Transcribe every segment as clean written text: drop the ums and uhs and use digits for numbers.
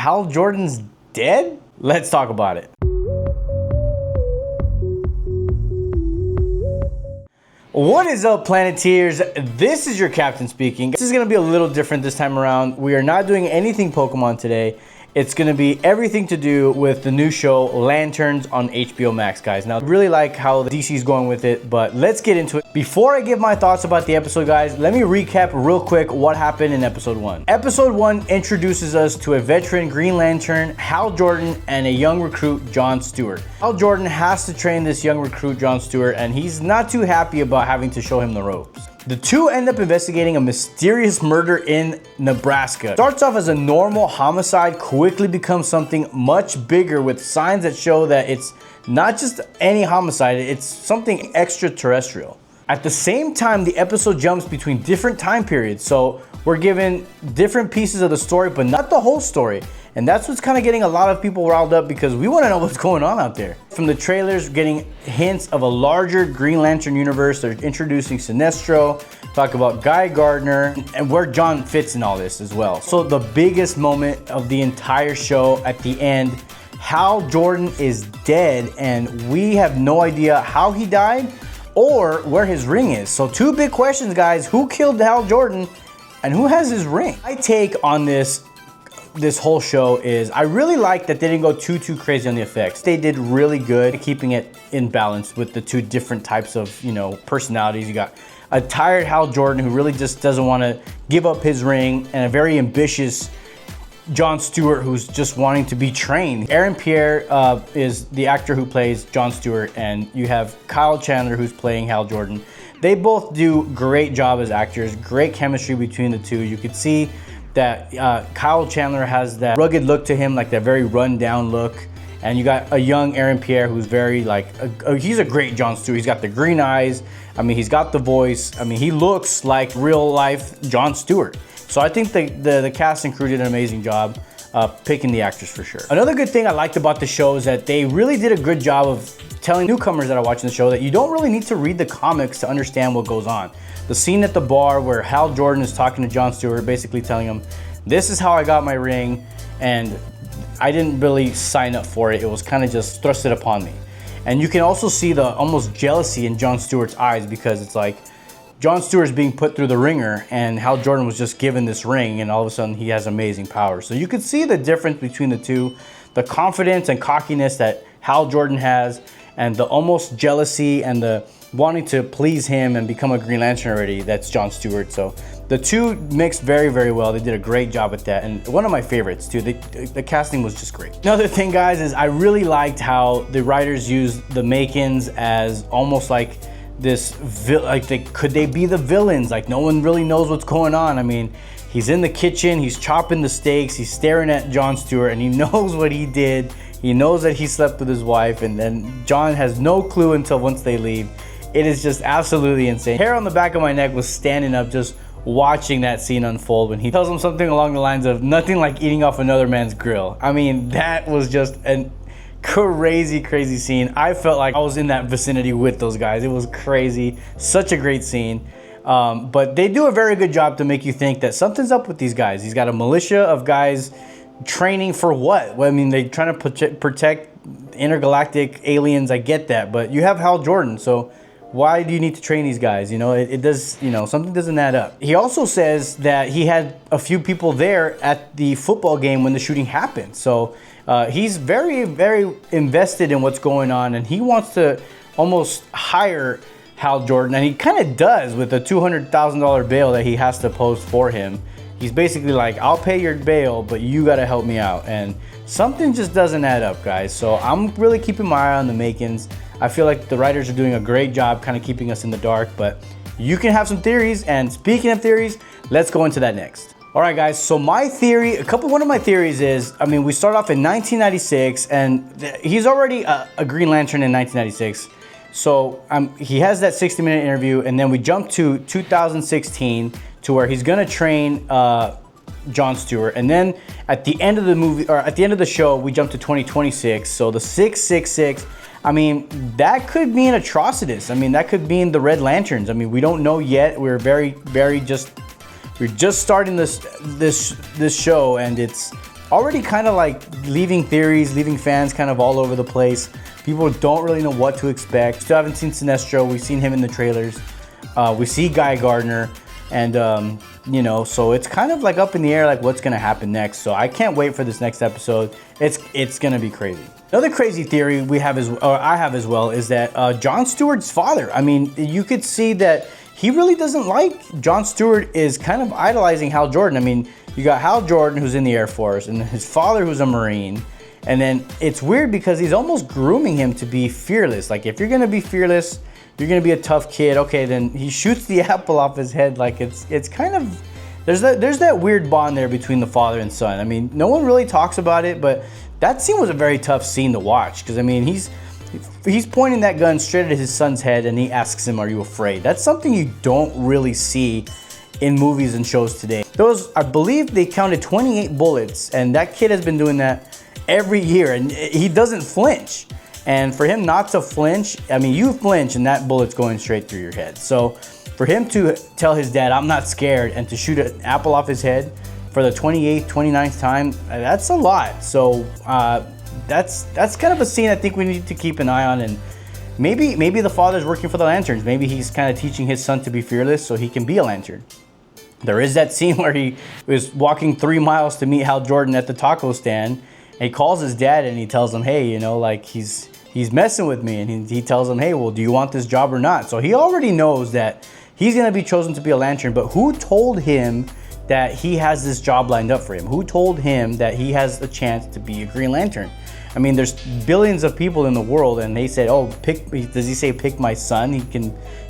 Hal Jordan's dead? Let's talk about it. What is up, Planeteers? This is your captain speaking. This is gonna be a little different this time around. We are not doing anything Pokemon today. It's gonna be everything to do with the new show, Lanterns, on HBO Max, guys. Now, I really like how the DC is going with it, but let's get into it. Before I give my thoughts about the episode, guys, let me recap real quick what happened in episode 1. Episode 1 introduces us to a veteran Green Lantern, Hal Jordan, and a young recruit, John Stewart. Hal Jordan has to train this young recruit, John Stewart, and he's not too happy about having to show him the ropes. The two end up investigating a mysterious murder in Nebraska. Starts off as a normal homicide, quickly becomes something much bigger with signs that show that it's not just any homicide, it's something extraterrestrial. At the same time, the episode jumps between different time periods, so we're given different pieces of the story, but not the whole story. And that's what's kind of getting a lot of people riled up because we want to know what's going on out there. From the trailers, getting hints of a larger Green Lantern universe. They're introducing Sinestro, talk about Guy Gardner, and where John fits in all this as well. So the biggest moment of the entire show at the end, Hal Jordan is dead, and we have no idea how he died or where his ring is. So two big questions, guys. Who killed Hal Jordan and who has his ring? My take on this whole show is I really like that they didn't go too crazy on the effects. They did really good keeping it in balance with the two different types of, personalities. You got a tired Hal Jordan who really just doesn't want to give up his ring, and a very ambitious John Stewart who's just wanting to be trained. Aaron Pierre is the actor who plays John Stewart, and you have Kyle Chandler who's playing Hal Jordan. They both do great job as actors, great chemistry between the two. You could see that Kyle Chandler has that rugged look to him, like that very run down look. And you got a young Aaron Pierre who's very he's a great John Stewart. He's got the green eyes. I mean, he's got the voice. I mean, he looks like real life John Stewart. So I think the cast and crew did an amazing job picking the actors for sure. Another good thing I liked about the show is that they really did a good job of telling newcomers that are watching the show that you don't really need to read the comics to understand what goes on. The scene at the bar where Hal Jordan is talking to John Stewart, basically telling him, this is how I got my ring, and I didn't really sign up for it. It was kind of just thrusted upon me. And you can also see the almost jealousy in John Stewart's eyes, because it's like John Stewart's being put through the ringer and Hal Jordan was just given this ring, and all of a sudden he has amazing powers. So you could see the difference between the two, the confidence and cockiness that Hal Jordan has, and the almost jealousy and the wanting to please him and become a Green Lantern already, that's John Stewart. So the two mixed very well. They did a great job at that, and one of my favorites too. The casting was just great. Another thing, guys, is I really liked how the writers used the Makins as almost like this could they be the villains? Like, no one really knows what's going on. I mean, he's in the kitchen, he's chopping the steaks, he's staring at John Stewart, and he knows what he did. He knows that he slept with his wife, and then John has no clue until once they leave. It is just absolutely insane. Hair on the back of my neck was standing up just watching that scene unfold when he tells him something along the lines of nothing like eating off another man's grill. I mean, that was just a crazy scene. I felt like I was in that vicinity with those guys. It was crazy. Such a great scene. But they do a very good job to make you think that something's up with these guys. He's got a militia of guys training for what? Well, I mean, they're trying to protect intergalactic aliens. I get that. But you have Hal Jordan, so why do you need to train these guys? It does, something doesn't add up. He also says that he had a few people there at the football game when the shooting happened. So he's very invested in what's going on, and he wants to almost hire Hal Jordan, and he kind of does with a $200,000 bail that he has to post for him. He's basically like, I'll pay your bail, but you got to help me out. And something just doesn't add up, guys. So I'm really keeping my eye on the Makins. I feel like the writers are doing a great job kind of keeping us in the dark, but you can have some theories. And speaking of theories, let's go into that next. All right, guys, so my theory, one of my theories is, I mean, we start off in 1996, and he's already a Green Lantern in 1996. So he has that 60-minute interview, and then we jump to 2016 to where he's gonna train John Stewart, and then at the end of the movie, or at the end of the show, we jump to 2026. So the 666. I mean, that could mean Atrocitus. I mean, that could mean the Red Lanterns. I mean, we don't know yet. We're we're just starting this show, and it's already kind of like leaving theories, leaving fans kind of all over the place. People don't really know what to expect. Still haven't seen Sinestro. We've seen him in the trailers. We see Guy Gardner, and you know, so it's kind of like up in the air, like what's gonna happen next. So I can't wait for this next episode. It's gonna be crazy. Another crazy theory we have I have as well, is that Jon Stewart's father. I mean, you could see that he really doesn't like Jon Stewart is kind of idolizing Hal Jordan. I mean, you got Hal Jordan, who's in the Air Force, and his father, who's a Marine. And then it's weird because he's almost grooming him to be fearless. Like, if you're gonna be fearless, you're gonna be a tough kid. Okay, then he shoots the apple off his head. Like, it's kind of, there's that weird bond there between the father and son. I mean, no one really talks about it, but that scene was a very tough scene to watch, because I mean, he's pointing that gun straight at his son's head, and he asks him, "Are you afraid?" That's something you don't really see in movies and shows today. Those, I believe they counted 28 bullets, and that kid has been doing that every year, and he doesn't flinch. And for him not to flinch, I mean, you flinch and that bullet's going straight through your head. So for him to tell his dad, "I'm not scared," and to shoot an apple off his head for the 28th, 29th time, that's a lot. So that's kind of a scene I think we need to keep an eye on. And maybe the father's working for the Lanterns. Maybe he's kind of teaching his son to be fearless so he can be a Lantern. There is that scene where he was walking 3 miles to meet Hal Jordan at the taco stand, and he calls his dad and he tells him, "Hey, you know, like he's messing with me," and he tells him, "Hey, well, do you want this job or not?" So he already knows that he's gonna be chosen to be a Lantern, but who told him that he has this job lined up for him? Who told him that he has a chance to be a Green Lantern? I mean, there's billions of people in the world, and they said, "Oh, does he say pick my son?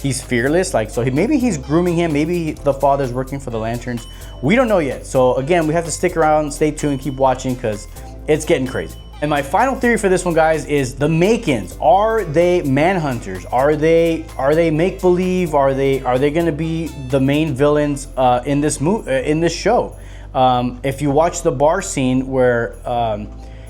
He's fearless." Like, so maybe he's grooming him. Maybe the father's working for the Lanterns. We don't know yet. So again, we have to stick around, stay tuned, keep watching, because it's getting crazy. And my final theory for this one, guys, is the Makins. Are they Manhunters? Are they make-believe? Are they going to be the main villains in this show? If you watch the bar scene where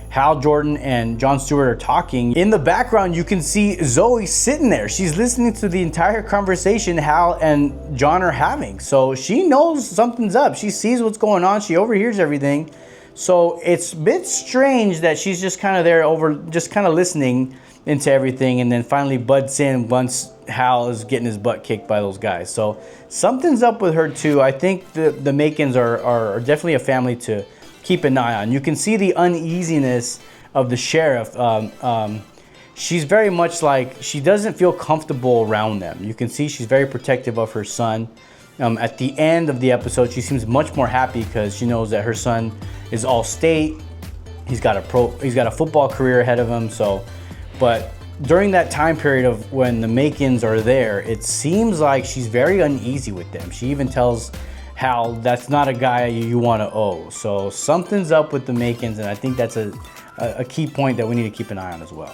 Hal Jordan and Jon Stewart are talking, in the background you can see Zoe sitting there. She's listening to the entire conversation Hal and Jon are having. So she knows something's up. She sees what's going on. She overhears everything. So it's a bit strange that she's just kind of there just kind of listening into everything, and then finally butts in once Hal is getting his butt kicked by those guys. So something's up with her too. I think the Makins are definitely a family to keep an eye on. You can see the uneasiness of the sheriff. She's very much like, she doesn't feel comfortable around them. You can see she's very protective of her son. At the end of the episode, she seems much more happy because she knows that her son is all state. He's got a football career ahead of him. So, but during that time period of when the Makins are there, it seems like she's very uneasy with them. She even tells Hal, "That's not a guy you want to owe." So something's up with the Makins, and I think that's a key point that we need to keep an eye on as well.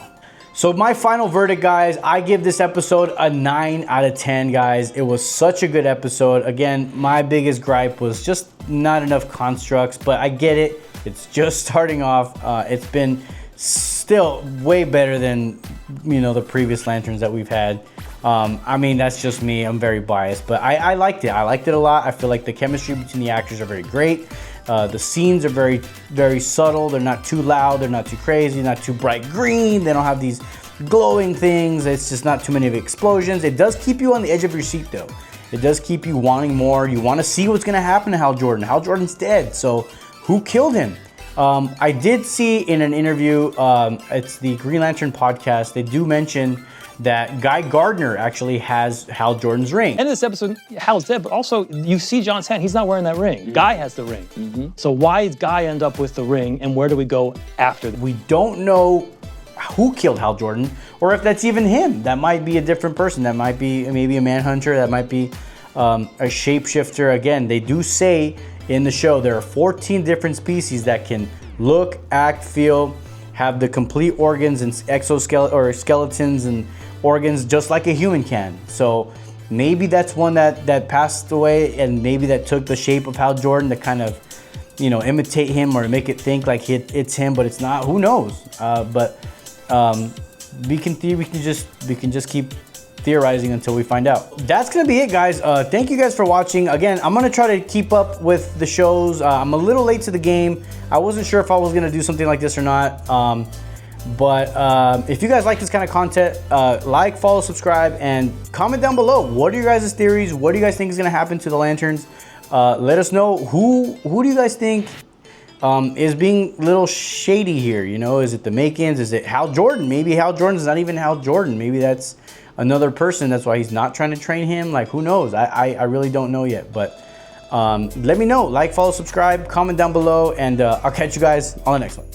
So my final verdict, guys, I give this episode a 9 out of 10, guys. It was such a good episode. Again, my biggest gripe was just not enough constructs, but I get it. It's just starting off. It's been still way better than, you know, the previous Lanterns that we've had. I mean, that's just me. I'm very biased, but I liked it. I liked it a lot. I feel like the chemistry between the actors are very great. The scenes are very, very subtle. They're not too loud. They're not too crazy. Not too bright green. They don't have these glowing things. It's just not too many of explosions. It does keep you on the edge of your seat, though. It does keep you wanting more. You want to see what's going to happen to Hal Jordan. Hal Jordan's dead, so who killed him? I did see in an interview, it's the Green Lantern podcast, they do mention that Guy Gardner actually has Hal Jordan's ring. And in this episode, Hal's dead, but also you see Jon's hand. He's not wearing that ring. Mm-hmm. Guy has the ring. Mm-hmm. So why does Guy end up with the ring, and where do we go after that? We don't know who killed Hal Jordan, or if that's even him. That might be a different person. That might be maybe a Manhunter. That might be a shapeshifter. Again, they do say in the show there are 14 different species that can look, act, feel, have the complete organs and exoskeleton or skeletons and organs just like a human can. So maybe that's one that passed away, and maybe that took the shape of Hal Jordan to kind of, you know, imitate him or make it think like it's him, but it's not. Who knows? But we can just keep theorizing until we find out. That's gonna be it, guys. Thank you guys for watching. Again, I'm gonna try to keep up with the shows. I'm a little late to the game. I wasn't sure if I was gonna do something like this or not. But if you guys like this kind of content, like, follow, subscribe, and comment down below. What are your guys' theories? What do you guys think is gonna happen to the Lanterns? Let us know who do you guys think is being a little shady here. You know, is it the Makins? Is it Hal Jordan? Maybe Hal Jordan's not even Hal Jordan. Maybe that's another person. That's why he's not trying to train him. Like, who knows? I really don't know yet. But let me know. Like, follow, subscribe, comment down below, and I'll catch you guys on the next one.